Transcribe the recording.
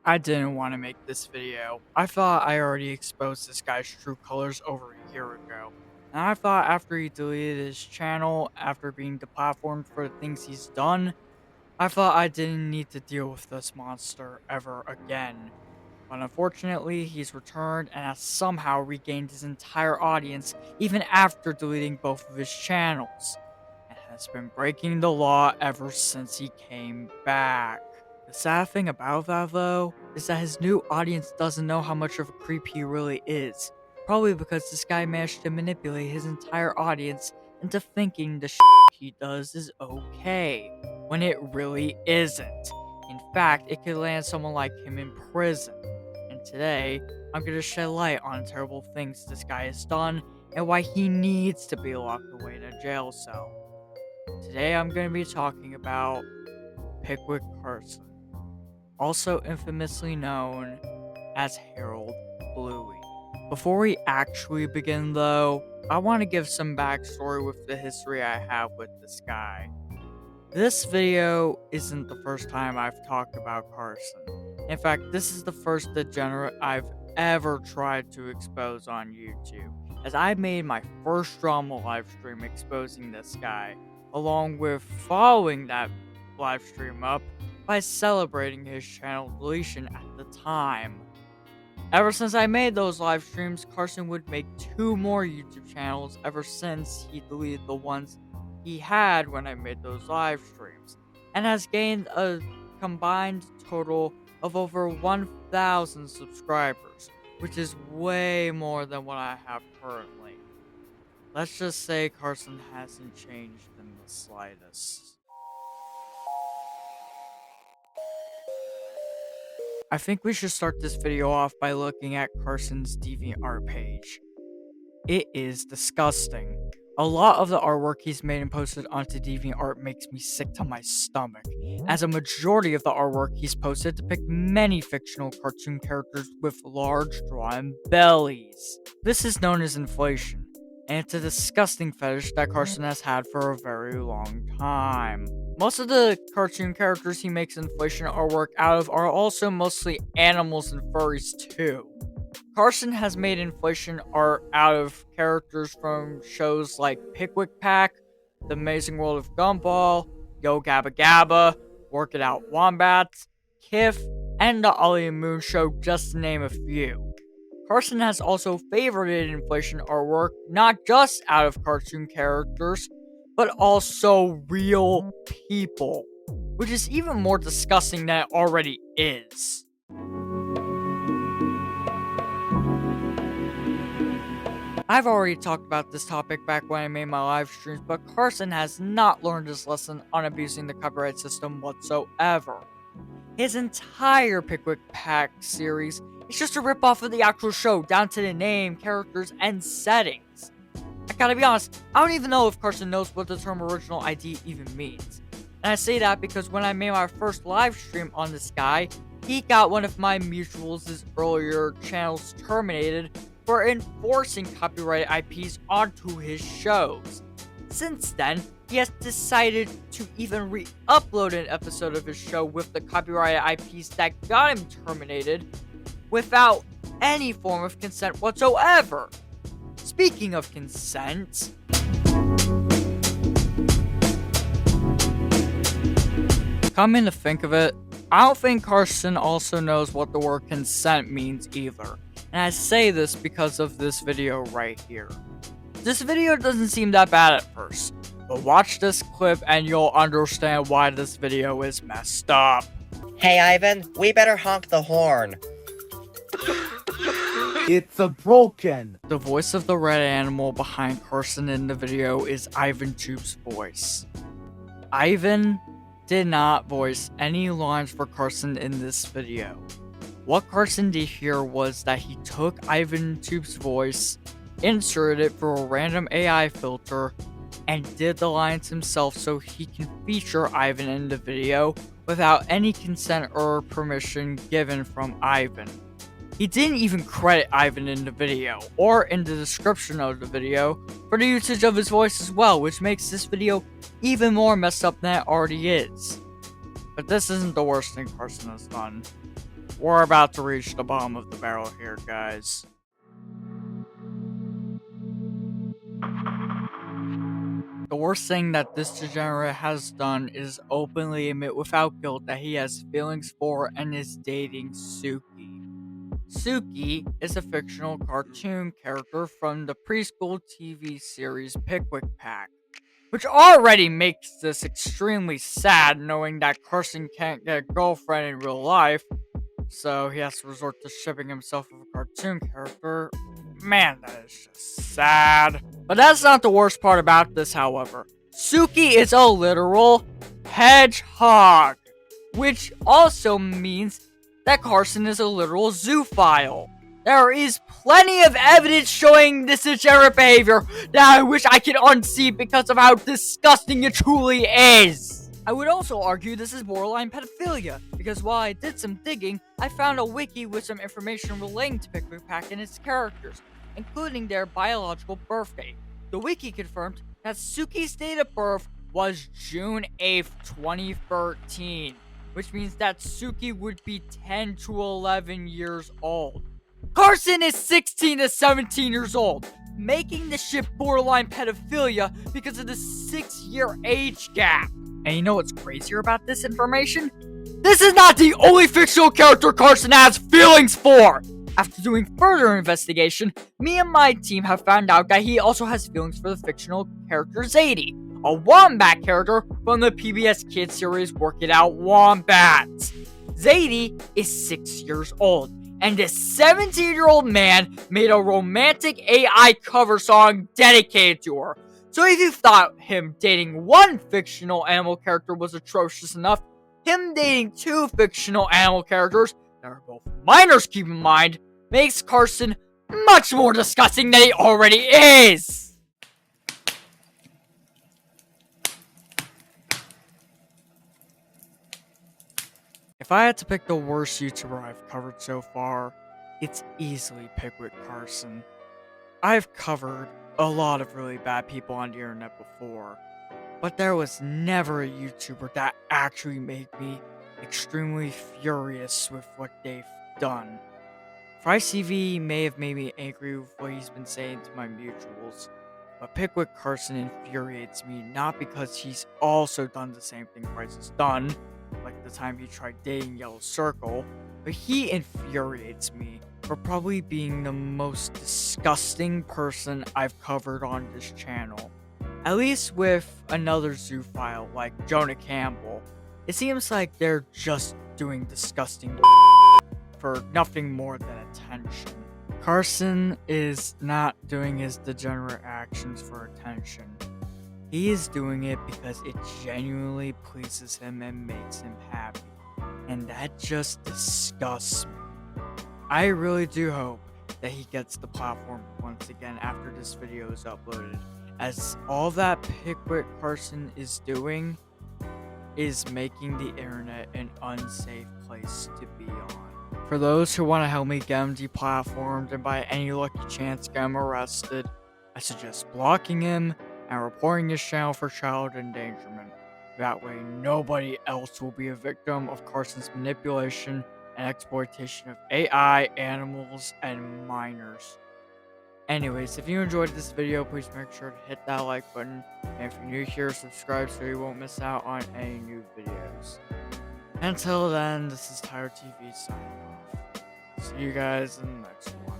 I didn't want to make this video. I thought I already exposed this guy's true colors over a year ago. And I thought after he deleted his channel, after being deplatformed for the things he's done, I thought I didn't need to deal with this monster ever again. But unfortunately, he's returned and has somehow regained his entire audience even after deleting both of his channels, and has been breaking the law ever since he came back. The sad thing about that, though, is that his new audience doesn't know how much of a creep he really is. Probably because this guy managed to manipulate his entire audience into thinking the shit he does is okay, when it really isn't. In fact, it could land someone like him in prison. And today, I'm gonna shed light on terrible things this guy has done and why he needs to be locked away in a jail cell. Today, I'm gonna be talking about Pikwik Carson, also infamously known as Harold Bluey. Before we actually begin, though, I want to give some backstory with the history I have with this guy. This video isn't the first time I've talked about Carson. In fact, this is the first degenerate I've ever tried to expose on YouTube, as I made my first drama livestream exposing this guy, along with following that livestream up by celebrating his channel deletion at the time. Ever since I made those live streams, Carson would make 2 more YouTube channels ever since he deleted the ones he had when I made those live streams, and has gained a combined total of over 1,000 subscribers, which is way more than what I have currently. Let's just say Carson hasn't changed in the slightest. I think we should start this video off by looking at Carson's DeviantArt page. It is disgusting. A lot of the artwork he's made and posted onto DeviantArt makes me sick to my stomach, as a majority of the artwork he's posted depict many fictional cartoon characters with large drawn bellies. This is known as inflation, and it's a disgusting fetish that Carson has had for a very long time. Most of the cartoon characters he makes inflation artwork out of are also mostly animals and furries too. Carson has made inflation art out of characters from shows like Pikwik Pack, The Amazing World of Gumball, Yo Gabba Gabba, Work It Out Wombats, Kif, and The Ollie and Moon Show, just to name a few. Carson has also favorited inflation artwork not just out of cartoon characters, but also real people, which is even more disgusting than it already is. I've already talked about this topic back when I made my live streams, but Carson has not learned his lesson on abusing the copyright system whatsoever. His entire Pikwik Pack series is just a ripoff of the actual show, down to the name, characters, and settings. I gotta be honest, I don't even know if Carson knows what the term original ID even means. And I say that because when I made my first live stream on this guy, he got one of my mutuals' earlier channels terminated for enforcing copyrighted IPs onto his shows. Since then, he has decided to even re-upload an episode of his show with the copyrighted IPs that got him terminated without any form of consent whatsoever. Speaking of consent, coming to think of it, I don't think Carson also knows what the word consent means either. And I say this because of this video right here. This video doesn't seem that bad at first, but watch this clip and you'll understand why this video is messed up. Hey Ivan, we better honk the horn. It's a broken. The voice of the red animal behind Carson in the video is Ivan Tube's voice. Ivan did not voice any lines for Carson in this video. What Carson did here was that he took Ivan Tube's voice, inserted it through a random AI filter, and did the lines himself so he can feature Ivan in the video without any consent or permission given from Ivan. He didn't even credit Ivan in the video, or in the description of the video, for the usage of his voice as well, which makes this video even more messed up than it already is. But this isn't the worst thing Carson has done. we're about to reach the bottom of the barrel here, guys. The worst thing that this degenerate has done is openly admit without guilt that he has feelings for and is dating Suki. Suki is a fictional cartoon character from the preschool TV series Pikwik Pack, which already makes this extremely sad knowing that Carson can't get a girlfriend in real life, so he has to resort to shipping himself with a cartoon character. Man, that is just sad. But that's not the worst part about this, however. Suki is a literal hedgehog, which also means that Carson is a literal zoophile. There is plenty of evidence showing this degenerate behavior that I wish I could unsee because of how disgusting it truly is. I would also argue this is borderline pedophilia, because while I did some digging, I found a wiki with some information relating to Pikwik Pack and its characters, including their biological birth date. The wiki confirmed that Suki's date of birth was June 8th, 2013, which means that Suki would be 10 to 11 years old. Carson is 16 to 17 years old, making the shit borderline pedophilia because of the 6-year age gap. And you know what's crazier about this information? This is not the only fictional character Carson has feelings for! After doing further investigation, me and my team have found out that he also has feelings for the fictional character Zadie, a wombat character from the PBS Kids series Work It Out Wombats. Zadie is 6 years old, and this 17-year-old man made a romantic AI cover song dedicated to her. So if you thought him dating one fictional animal character was atrocious enough, him dating two fictional animal characters that are both minors, keep in mind, makes Carson much more disgusting than he already is! If I had to pick the worst YouTuber I've covered so far, it's easily Pikwik Carson. I've covered a lot of really bad people on the internet before, but there was never a YouTuber that actually made me extremely furious with what they've done. FryCV may have made me angry with what he's been saying to my mutuals, but Pikwik Carson infuriates me not because he's also done the same thing Bryce has done, like the time he tried dating Yellow Circle, but he infuriates me for probably being the most disgusting person I've covered on this channel. At least with another zoophile like Jonah Campbell, it seems like they're just doing disgusting for nothing more than attention. Carson is not doing his degenerate actions for attention. He is doing it because it genuinely pleases him and makes him happy. And that just disgusts me. I really do hope that he gets the platform once again after this video is uploaded, as all that Pikwik Carson is doing is making the internet an unsafe place to be on. For those who want to help me get him deplatformed and by any lucky chance get him arrested, I suggest blocking him and reporting his channel for child endangerment. That way nobody else will be a victim of Carson's manipulation and exploitation of AI, animals, and minors. Anyways, if you enjoyed this video, please make sure to hit that like button, and if you're new here, subscribe so you won't miss out on any new videos. Until then, this is Tyler TV signing off. See you guys in the next one.